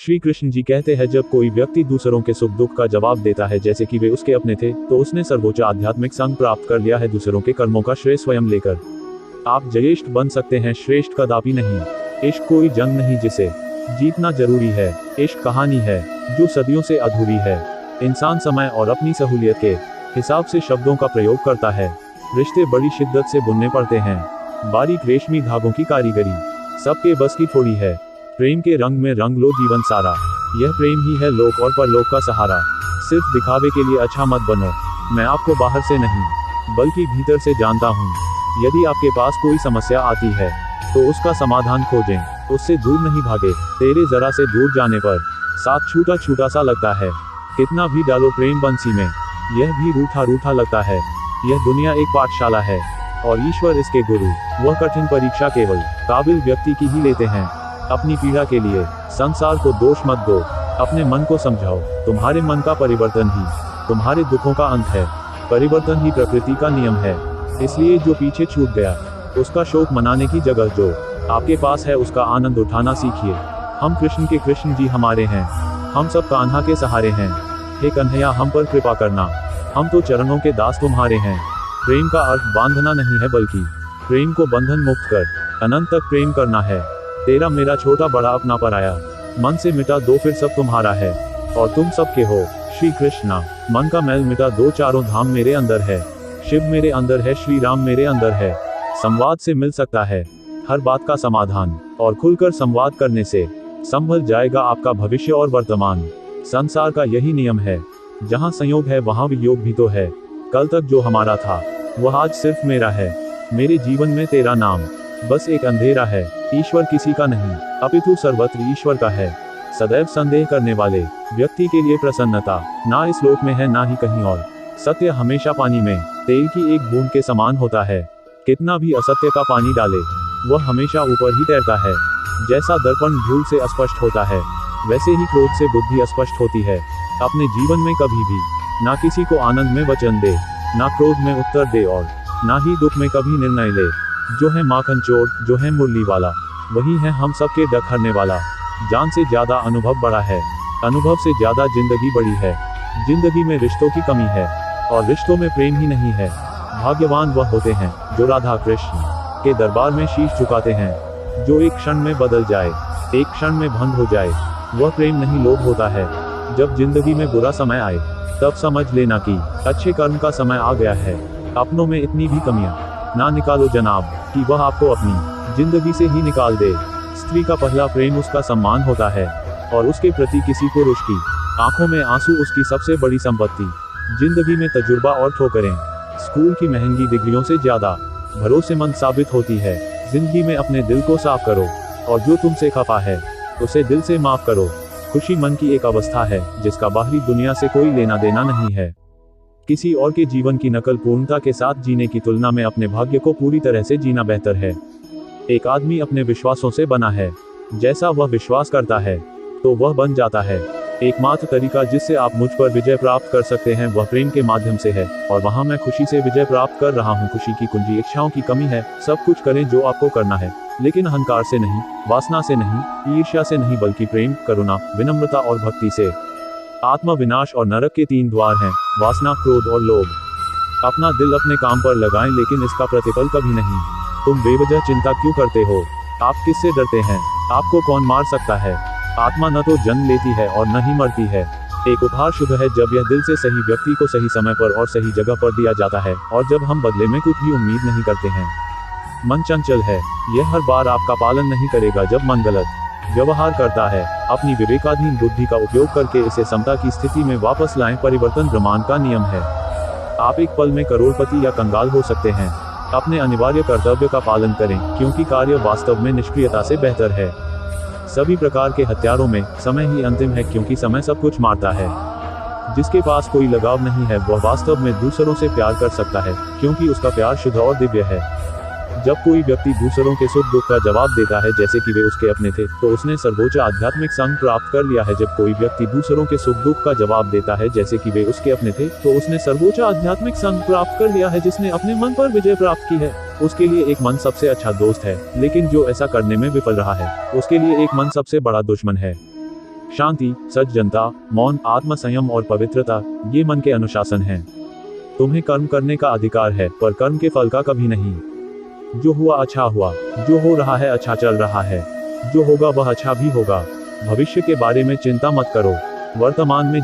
श्री कृष्ण जी कहते हैं, जब कोई व्यक्ति दूसरों के सुख दुख का जवाब देता है जैसे कि वे उसके अपने थे, तो उसने सर्वोच्च आध्यात्मिक संग प्राप्त कर लिया है, दूसरों के कर्मों का श्रेय स्वयं लेकर। आप जयेष्ठ बन सकते हैं, श्रेष्ठ कदापि नहीं। इश्क कोई जंग नहीं जिसे जीतना जरूरी है। इश्क कहानी है जो सदियों से अधूरी है। इंसान समय और अपनी सहूलियत के हिसाब से शब्दों का प्रयोग करता है। रिश्ते बड़ी शिद्दत से बुनने पड़ते हैं, बारीक रेशमी धागों की कारीगरी सबके बस की थोड़ी है। प्रेम के रंग में रंग लो जीवन सारा, यह प्रेम ही है लोक और परलोक का सहारा। सिर्फ दिखावे के लिए अच्छा मत बनो, मैं आपको बाहर से नहीं बल्कि भीतर से जानता हूँ। यदि आपके पास कोई समस्या आती है तो उसका समाधान खोजें, उससे दूर नहीं भागे। तेरे जरा से दूर जाने पर साथ छूटा छूटा सा लगता है, कितना भी डालो प्रेम बंसी में यह भी रूठा रूठा लगता है। यह दुनिया एक पाठशाला है और ईश्वर इसके गुरु। वह कठिन परीक्षा केवल काबिल व्यक्ति की ही लेते हैं। अपनी पीड़ा के लिए संसार को दोष मत दो, अपने मन को समझाओ। तुम्हारे मन का परिवर्तन ही तुम्हारे दुखों का अंत है। परिवर्तन ही प्रकृति का नियम है। इसलिए जो पीछे छूट गया उसका शोक मनाने की जगह जो आपके पास है उसका आनंद उठाना सीखिए। हम कृष्ण के कृष्ण जी हमारे हैं, हम सब कान्हा के सहारे हैं। हे कन्हैया हम पर कृपा करना, हम तो चरणों के दास तुम्हारे हैं। प्रेम का अर्थ बांधना नहीं है बल्कि प्रेम को बंधन मुक्त कर अनंत तक प्रेम करना है। तेरा मेरा छोटा बड़ा अपना पराया मन से मिटा दो, फिर सब तुम्हारा है और तुम सबके हो। श्री कृष्णा मन का मैल मिटा दो, चारों धाम मेरे अंदर है। शिव मेरे अंदर है, श्री राम मेरे अंदर है। संवाद से मिल सकता है हर बात का समाधान, और खुलकर संवाद करने से संभल जाएगा आपका भविष्य और वर्तमान। संसार का यही नियम है, जहाँ संयोग है वहाँ वियोग भी तो है। कल तक जो हमारा था वह आज सिर्फ मेरा है। मेरे जीवन में तेरा नाम बस एक अंधेरा है। ईश्वर किसी का नहीं अपितु सर्वत्र ईश्वर का है। सदैव संदेह करने वाले व्यक्ति के लिए प्रसन्नता ना इस लोक में है ना ही कहीं और। सत्य हमेशा पानी में तेल की एक बूंद के समान होता है। कितना भी असत्य का पानी डाले वह हमेशा ऊपर ही तैरता है। जैसा दर्पण धूल से अस्पष्ट होता है वैसे ही क्रोध से बुद्धि अस्पष्ट होती है। अपने जीवन में कभी भी ना किसी को आनंद में वचन दे, ना क्रोध में उत्तर दे और ना ही दुख में कभी निर्णय ले। जो है माखन चोर, जो है मुरली वाला, वही है हम सबके डक हरने वाला। जान से ज्यादा अनुभव बड़ा है, अनुभव से ज्यादा जिंदगी बड़ी है। जिंदगी में रिश्तों की कमी है और रिश्तों में प्रेम ही नहीं है। भाग्यवान वह होते हैं जो राधा कृष्ण के दरबार में शीश झुकाते हैं। जो एक क्षण में बदल जाए, एक क्षण में भंग हो जाए, वह प्रेम नहीं लोभ होता है। जब जिंदगी में बुरा समय आए तब समझ लेना कि अच्छे कर्म का समय आ गया है। अपनों में इतनी भी कमियां ना निकालो जनाब कि वह आपको अपनी जिंदगी से ही निकाल दे। स्त्री का पहला प्रेम उसका सम्मान होता है और उसके प्रति किसी पुरुष की आंखों में आंसू उसकी सबसे बड़ी संपत्ति। जिंदगी में तजुर्बा और ठोकरें स्कूल की महंगी डिग्रियों से ज्यादा भरोसेमंद साबित होती है। जिंदगी में अपने दिल को साफ करो और जो तुमसे खफा है उसे दिल से माफ करो। खुशी मन की एक अवस्था है जिसका बाहरी दुनिया से कोई लेना देना नहीं है। किसी और के जीवन की नकल पूर्णता के साथ जीने की तुलना में अपने भाग्य को पूरी तरह से जीना बेहतर है। एक आदमी अपने विश्वासों से बना है, जैसा वह विश्वास करता है तो वह बन जाता है। एकमात्र तरीका जिससे आप मुझ पर विजय प्राप्त कर सकते हैं वह प्रेम के माध्यम से है, और वहां मैं खुशी से विजय प्राप्त कर रहा हूं। खुशी की कुंजी इच्छाओं की कमी है। सब कुछ करें जो आपको करना है, लेकिन अहंकार से नहीं, वासना से नहीं, ईर्ष्या से नहीं, बल्कि प्रेम, करुणा, विनम्रता और भक्ति से। आत्मा विनाश और नरक के 3 द्वार हैं, वासना, क्रोध और लोभ। अपना दिल अपने काम पर लगाएं, लेकिन इसका प्रतिफल कभी नहीं। तुम बेवजह चिंता क्यों करते हो? आप किससे डरते हैं? आपको कौन मार सकता है? आत्मा न तो जन्म लेती है और न ही मरती है। एक उपहार शुभ है जब यह दिल से सही व्यक्ति को सही समय पर और सही जगह पर दिया जाता है, और जब हम बदले में कुछ भी उम्मीद नहीं करते हैं। मन चंचल है, यह हर बार आपका पालन नहीं करेगा। जब मन गलत व्यवहार करता है, अपनी विवेकाधीन बुद्धि का उपयोग करके इसे समता की स्थिति में वापस लाएं। परिवर्तन ब्रह्मांड का नियम है। आप एक पल में करोड़पति या कंगाल हो सकते हैं। अपने अनिवार्य कर्तव्य का पालन करें, क्योंकि कार्य वास्तव में निष्क्रियता से बेहतर है। सभी प्रकार के हथियारों में समय ही अंतिम है, क्योंकि समय सब कुछ मारता है। जिसके पास कोई लगाव नहीं है वह वास्तव में दूसरों से प्यार कर सकता है, क्योंकि उसका प्यार शुद्ध और दिव्य है। जब कोई व्यक्ति दूसरों के सुख दुख का जवाब देता है जैसे कि वे उसके अपने थे, तो उसने सर्वोच्च आध्यात्मिक संग प्राप्त कर लिया है। जब कोई व्यक्ति दूसरों के सुख दुख का जवाब देता है जैसे कि वे उसके अपने थे, तो उसने सर्वोच्च आध्यात्मिक संग प्राप्त कर लिया है, जिसने अपने मन पर विजय प्राप्त की है। उसके लिए एक मन सबसे अच्छा दोस्त है, लेकिन जो ऐसा करने में विफल रहा है उसके लिए एक मन सबसे बड़ा दुश्मन है। शांति, सज्जनता, मौन, आत्मसंयम और पवित्रता, ये मन के अनुशासन हैं। तुम्हें कर्म करने का अधिकार है, पर कर्म के फल का कभी नहीं। जो हुआ अच्छा हुआ, जो हो रहा है अच्छा चल रहा है, जो होगा वह अच्छा भी होगा। भविष्य के बारे में चिंता मत करो, वर्तमान में